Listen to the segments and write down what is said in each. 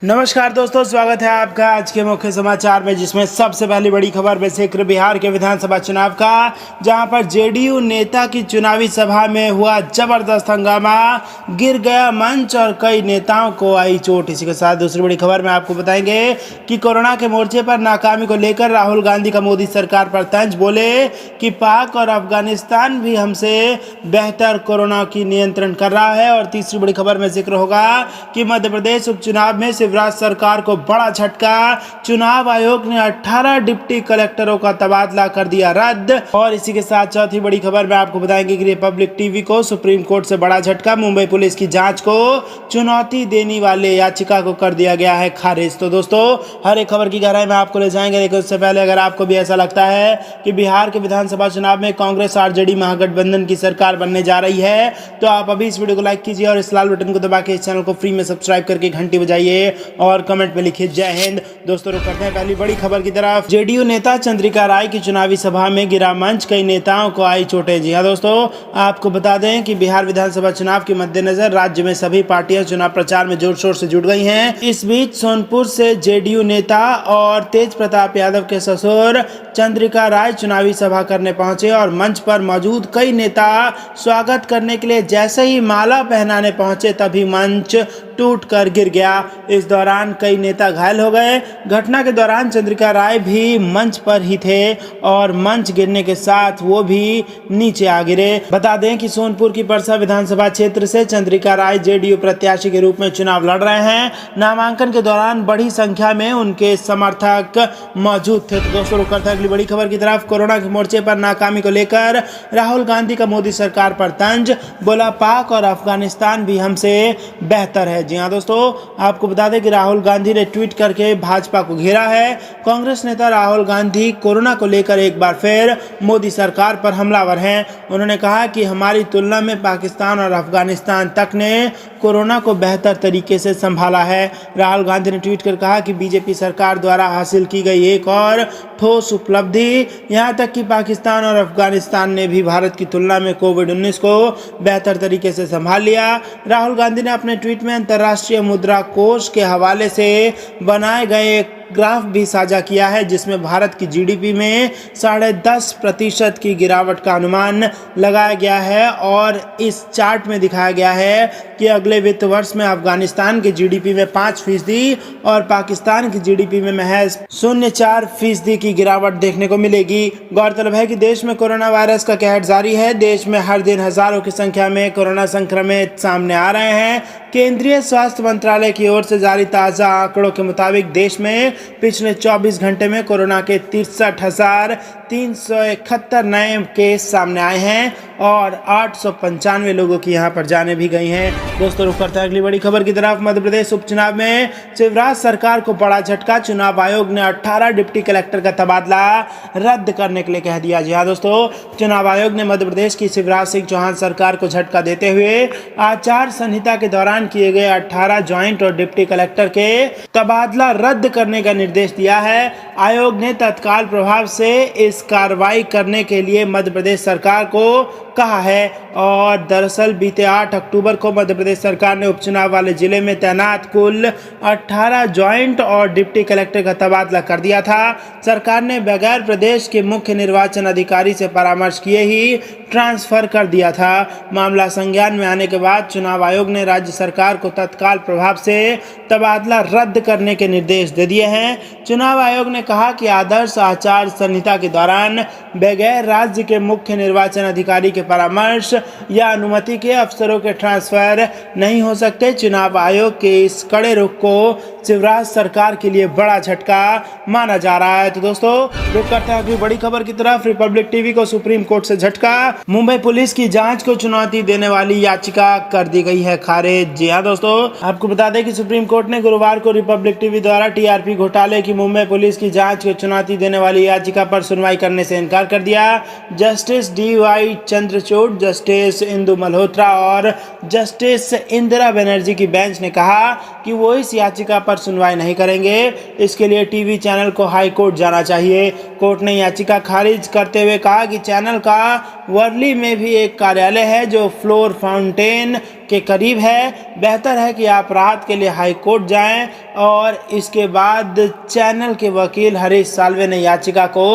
नमस्कार दोस्तों, स्वागत है आपका आज के मुख्य समाचार में, जिसमें सबसे पहली बड़ी खबर में जिक्र बिहार के विधानसभा चुनाव का, जहां पर जेडीयू नेता की चुनावी सभा में हुआ जबरदस्त हंगामा, गिर गया मंच और कई नेताओं को आई चोट। इसी के साथ दूसरी बड़ी खबर में आपको बताएंगे कि कोरोना के मोर्चे पर नाकामी को लेकर राहुल गांधी का मोदी सरकार पर तंज, बोले कि पाक और अफगानिस्तान भी हमसे बेहतर कोरोना की नियंत्रण कर रहा है। और तीसरी बड़ी खबर में जिक्र होगा कि मध्य प्रदेश उपचुनाव में शिवराज सरकार को बड़ा झटका, चुनाव आयोग ने 18 डिप्टी कलेक्टरों का तबादला कर दिया रद्द। और इसी के साथ चौथी बड़ी खबर में आपको बताएंगे कि रिपब्लिक टीवी को सुप्रीम कोर्ट से बड़ा झटका, मुंबई पुलिस की जांच को चुनौती देने वाले याचिका को कर दिया गया है खारिज। तो दोस्तों, हर एक खबर की गहराई में आपको ले जाएंगे, लेकिन उससे पहले अगर आपको भी ऐसा लगता है कि बिहार के विधानसभा चुनाव में कांग्रेस आरजेडी महागठबंधन की सरकार बनने जा रही है, तो आप अभी इस वीडियो को लाइक कीजिए और इस लाल बटन को दबा के इस चैनल को फ्री में सब्सक्राइब करके घंटी बजाइए और कमेंट में लिखिए जय हिंद। दोस्तों, रुक करते हैं पहली बड़ी खबर की तरफ। जेडीयू नेता चंद्रिका राय की चुनावी सभा में गिरा मंच, कई नेताओं को आई चोटें। जी हां दोस्तों, आपको बता दें कि बिहार विधानसभा चुनाव के मद्देनजर राज्य में सभी पार्टियां चुनाव प्रचार में जोर शोर से जुट गई हैं। इस बीच सोनपुर से जेडीयू नेता और तेज प्रताप यादव के ससुर चंद्रिका राय चुनावी सभा करने पहुंचे और मंच पर मौजूद कई नेता स्वागत करने के लिए जैसे ही माला पहनाने पहुंचे, तभी मंच टूटकर गिर गया। इस दौरान कई नेता घायल हो गए। घटना के दौरान चंद्रिका राय भी मंच पर ही थे और मंच गिरने के साथ वो भी नीचे आ गिरे। बता दें कि सोनपुर की परसा विधानसभा क्षेत्र से चंद्रिका राय जेडीयू प्रत्याशी के रूप में चुनाव लड़ रहे हैं। नामांकन के दौरान बड़ी संख्या में उनके समर्थक मौजूद थे। तो दोस्तों, रुक करते हैं अगली बड़ी खबर की तरफ। कोरोना के मोर्चे पर नाकामी को लेकर राहुल गांधी का मोदी सरकार पर तंज, बोला पाक और अफगानिस्तान भी हमसे बेहतर है। जी हाँ दोस्तों, आपको बता दें कि राहुल गांधी ने ट्वीट करके भाजपा को घेरा है। कांग्रेस नेता राहुल गांधी कोरोना को लेकर एक बार फिर मोदी सरकार पर हमलावर हैं। उन्होंने कहा कि हमारी तुलना में पाकिस्तान और अफगानिस्तान तक ने कोरोना को बेहतर तरीके से संभाला है। राहुल गांधी ने ट्वीट कर कहा कि बीजेपी सरकार द्वारा हासिल की गई एक और ठोस उपलब्धि, यहाँ तक कि पाकिस्तान और अफगानिस्तान ने भी भारत की तुलना में कोविड-19 को बेहतर तरीके से संभाल लिया। राहुल गांधी ने अपने ट्वीट में अंतर्राष्ट्रीय मुद्रा कोष के हवाले से बनाए गए ग्राफ भी साझा किया है, जिसमें भारत की जीडीपी में 10.5% की गिरावट का अनुमान लगाया गया है। और इस चार्ट में दिखाया गया है कि अगले वित्त वर्ष में अफगानिस्तान की जीडीपी में 5% और पाकिस्तान की जीडीपी में महज 0.4% की गिरावट देखने को मिलेगी। गौरतलब है कि देश में कोरोना वायरस का कहर जारी है। देश में हर दिन हजारों की संख्या में कोरोना संक्रमित सामने आ रहे हैं। केंद्रीय स्वास्थ्य मंत्रालय की ओर से जारी ताज़ा आंकड़ों के मुताबिक देश में पिछले 24 घंटे में कोरोना के 63,371 नए केस सामने आए हैं और 895 लोगों की यहां पर जानें भी गई हैं। दोस्तों, रुक करते हैं अगली बड़ी खबर की तरफ। मध्य प्रदेश उपचुनाव में शिवराज सरकार को बड़ा झटका, चुनाव आयोग ने 18 डिप्टी कलेक्टर का तबादला रद्द करने के लिए कह दिया। जी हाँ दोस्तों, चुनाव आयोग ने मध्य प्रदेश की शिवराज सिंह चौहान सरकार को झटका देते हुए आचार संहिता के दौरान किए गए 18 ज्वाइंट और डिप्टी कलेक्टर के तबादला रद्द करने का निर्देश दिया है। आयोग ने तत्काल प्रभाव से इस कार्रवाई करने के लिए मध्य प्रदेश सरकार को कहा है। और दरअसल बीते 8 अक्टूबर को मध्य प्रदेश सरकार ने उपचुनाव वाले जिले में तैनात कुल 18 ज्वाइंट और डिप्टी कलेक्टर का तबादला कर दिया था। सरकार ने बगैर प्रदेश के मुख्य निर्वाचन अधिकारी से परामर्श किए ही ट्रांसफर कर दिया था। मामला संज्ञान में आने के बाद चुनाव आयोग ने राज्य सरकार को तत्काल प्रभाव से तबादला रद्द करने के निर्देश दे दिए हैं। चुनाव आयोग ने कहा कि आदर्श आचार संहिता के दौरान बगैर राज्य के मुख्य निर्वाचन अधिकारी के परामर्श या अनुमति के अफसरों के ट्रांसफर नहीं हो सकते। चुनाव आयोग के इस कड़े रुख को शिवराज सरकार के लिए बड़ा झटका माना जा रहा है। तो दोस्तों, रुक करते हैं अगली बड़ी खबर की तरफ। रिपब्लिक टीवी को सुप्रीम कोर्ट से झटका, मुंबई पुलिस की जांच को चुनौती देने वाली याचिका कर दी गई है खारिज। जी हाँ दोस्तों, आपको बता दें कि सुप्रीम कोर्ट ने गुरुवार को रिपब्लिक टीवी द्वारा टीआरपी घोटाले की मुंबई पुलिस की जांच को चुनौती देने वाली याचिका पर सुनवाई करने से इनकार कर दिया। Justice DY Chandrachud, justice Indu Malhotra और जस्टिस इंदिरा बनर्जी की बेंच ने कहा कि वो इस याचिका पर सुनवाई नहीं करेंगे। इसके लिए टीवी चैनल को हाई कोर्ट जाना चाहिए। कोर्ट ने याचिका खारिज करते हुए कहा कि चैनल का वर्ली में भी एक कार्यालय है जो फ्लोर फाउंटेन के करीब है। बेहतर है कि आप राहत के लिए हाई कोर्ट जाएं। और इसके बाद चैनल के वकील हरीश साल्वे ने याचिका को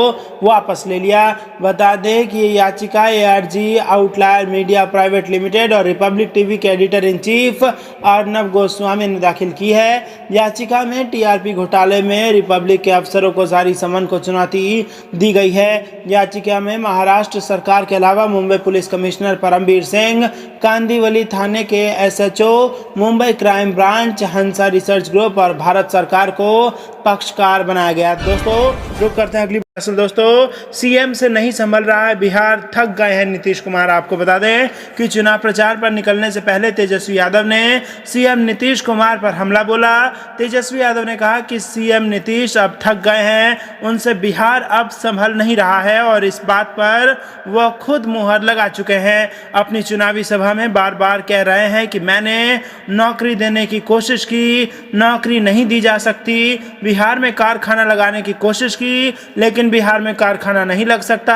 वापस ले लिया। बता दें कि ये याचिका ARG outlier media private limited और रिपब्लिक टीवी के editor in chief Arnab Goswami ने दाखिल की है। याचिका में TRP घोटाले में रिपब्लिक के अफसरों को जारी समन को चुनौती दी गई है। याचिका में महाराष्ट्र सरकार के अलावा मुंबई पुलिस कमिश्नर परमबीर सिंह, कांदिवली थाने के SHO, मुंबई क्राइम ब्रांच, हंसा रिसर्च ग्रुप और भारत सरकार को पक्षकार बनाया गया। दोस्तों रुक करते हैं अगली असल दोस्तों, सीएम से नहीं संभल रहा है बिहार, थक गए हैं नीतीश कुमार। आपको बता दें कि चुनाव प्रचार पर निकलने से पहले तेजस्वी यादव ने सीएम नीतीश कुमार पर हमला बोला। तेजस्वी यादव ने कहा कि सीएम नीतीश अब थक गए हैं, उनसे बिहार अब संभल नहीं रहा है और इस बात पर वह खुद मुहर लगा चुके हैं। अपनी चुनावी सभा में बार बार कह रहे हैं कि मैंने नौकरी देने की कोशिश की, नौकरी नहीं दी जा सकती। बिहार में कारखाना लगाने की कोशिश की, लेकिन बिहार में कारखाना नहीं लग सकता।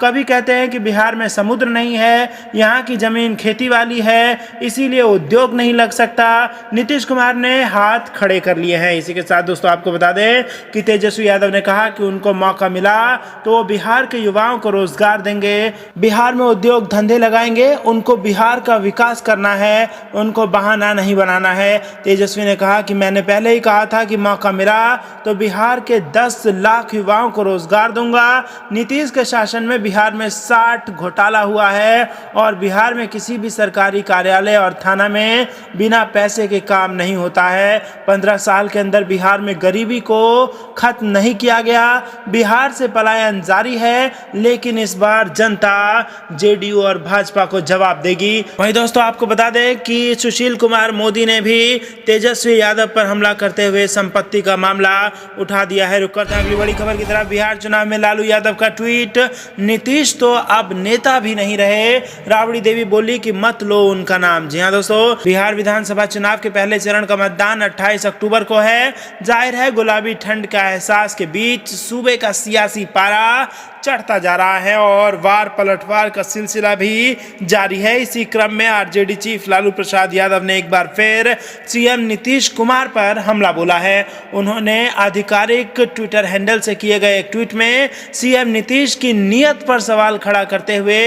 कभी कहते हैं कि बिहार में समुद्र नहीं है, यहाँ की जमीन खेती वाली है, इसीलिए उद्योग नहीं लग सकता। नीतीश कुमार ने हाथ खड़े कर लिए हैं। इसी के साथ दोस्तों आपको बता दें कि तेजस्वी यादव ने कहा कि उनको मौका मिला तो वो बिहार के युवाओं को रोजगार देंगे, बिहार में उद्योग धंधे लगाएंगे। उनको बिहार का विकास करना है, उनको बहाना नहीं बनाना है। तेजस्वी ने कहा कि मैंने पहले ही कहा था कि मौका मिला तो बिहार के 10 लाख युवाओं को रोजगार दूंगा। नीतीश के शासन में बिहार में 60 घोटाला हुआ है और बिहार में किसी भी सरकारी कार्यालय और थाना में बिना पैसे के काम नहीं होता है। 15 साल के अंदर बिहार में गरीबी को खत्म नहीं किया गया। बिहार से पलायन जारी है, लेकिन इस बार जनता जेडीयू और भाजपा को जवाब देगी। वहीं दोस्तों आपको बता दें कि सुशील कुमार मोदी ने भी तेजस्वी यादव पर हमला करते हुए संपत्ति का मामला उठा दिया है। रुक करते हैं अगली बड़ी खबर की तरफ। बिहार चुनाव में लालू यादव का ट्वीट, नीतीश तो अब नेता भी नहीं रहे, राबड़ी देवी बोली कि मत लो उनका नाम। जी हाँ दोस्तों, बिहार विधानसभा चुनाव के पहले चरण का मतदान 28 अक्टूबर को है। जाहिर है गुलाबी ठंड का एहसास के बीच सूबे का सियासी पारा चढ़ता जा रहा है और वार पलटवार का सिलसिला भी जारी है। इसी क्रम में आरजेडी चीफ लालू प्रसाद यादव ने एक बार फिर सीएम नीतीश कुमार पर हमला बोला है। उन्होंने आधिकारिक ट्विटर हैंडल से किए गए एक ट्वीट में सीएम नीतीश की नीयत पर सवाल खड़ा करते हुए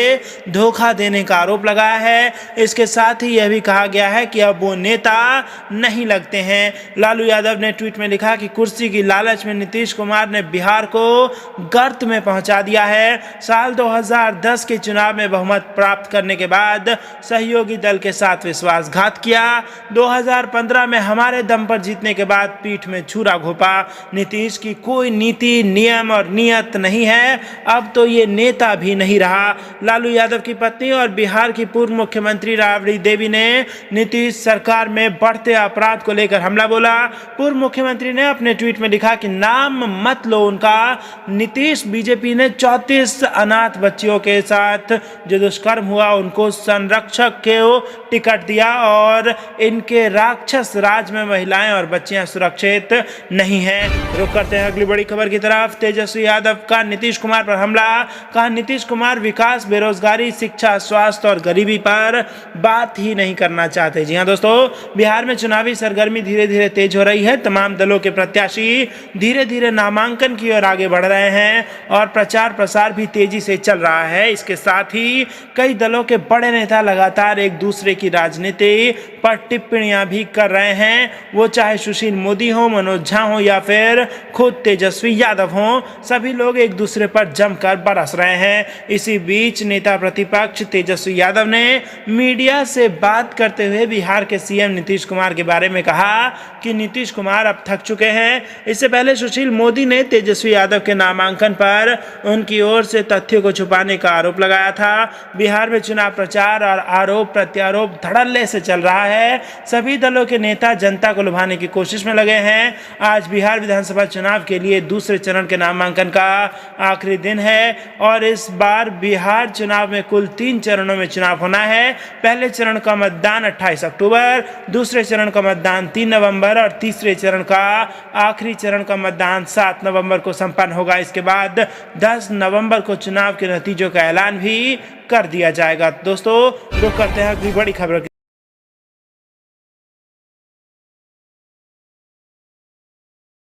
धोखा देने का आरोप लगाया है। इसके साथ ही यह भी कहा गया है कि अब वो नेता नहीं लगते हैं। लालू यादव ने ट्वीट में लिखा कि कुर्सी की लालच में नीतीश कुमार ने बिहार को गर्त में पहुंचा दिया है। साल 2010 के चुनाव में बहुमत प्राप्त करने के बाद सहयोगी दल के साथ विश्वासघात किया। 2015 में हमारे दम पर जीतने के बाद पीठ में छुरा घोंपा। नीतीश की कोई नीति, नियम और नियत नहीं है, अब तो ये नेता भी नहीं रहा। लालू यादव की पत्नी और बिहार की पूर्व मुख्यमंत्री राबड़ी देवी ने नीतीश सरकार में बढ़ते अपराध को लेकर हमला बोला। पूर्व मुख्यमंत्री ने अपने ट्वीट में लिखा कि नाम मत लो उनका। नीतीश बीजेपी ने 34 अनाथ बच्चियों के साथ जो दुष्कर्म हुआ उनको संरक्षक के टिकट दिया और इनके राक्षस राज में महिलाएं और बच्चियां सुरक्षित नहीं हैं। रुक करते हैं अगली बड़ी खबर की तरफ। तेजस्वी यादव का नीतीश कुमार पर हमला, कहा नीतीश कुमार विकास, बेरोजगारी, शिक्षा, स्वास्थ्य और गरीबी पर बात ही नहीं करना चाहते। जी हाँ दोस्तों, बिहार में चुनावी सरगर्मी धीरे धीरे तेज हो रही है। तमाम दलों के प्रत्याशी धीरे धीरे नामांकन की ओर आगे बढ़ रहे हैं और प्रचार प्रसार भी तेजी से चल रहा है। इसके साथ ही कई दलों के बड़े नेता लगातार एक दूसरे की राजनीति पर टिप्पणियां भी कर रहे हैं। वो चाहे सुशील मोदी हो, मनोज झा हो या फिर खुद तेजस्वी यादव हो, सभी लोग एक दूसरे पर जमकर बरस रहे हैं। इसी बीच नेता प्रतिपक्ष तेजस्वी यादव ने मीडिया से बात करते हुए बिहार के सीएम नीतीश कुमार के बारे में कहा कि नीतीश कुमार अब थक चुके हैं। इससे पहले सुशील मोदी ने तेजस्वी यादव के नामांकन पर उनकी ओर से तथ्यों को छुपाने का आरोप लगाया था। बिहार में चुनाव प्रचार और आरोप प्रत्यारोप धड़ल्ले से चल रहा है। सभी दलों के नेता जनता को लुभाने की कोशिश में लगे हैं। आज बिहार विधानसभा चुनाव के लिए दूसरे चरण के नामांकन नामांकन का आखिरी दिन है और इस बार बिहार चुनाव में कुल 3 चरणों में चुनाव होना है। पहले चरण का मतदान 28 अक्टूबर, दूसरे चरण का मतदान 3 नवंबर और तीसरे चरण का आखिरी चरण का मतदान 7 नवंबर को संपन्न होगा। इसके बाद 10 नवंबर को चुनाव के नतीजों का ऐलान भी कर दिया जाएगा। दोस्तों रुक करते हैं अगली बड़ी खबर।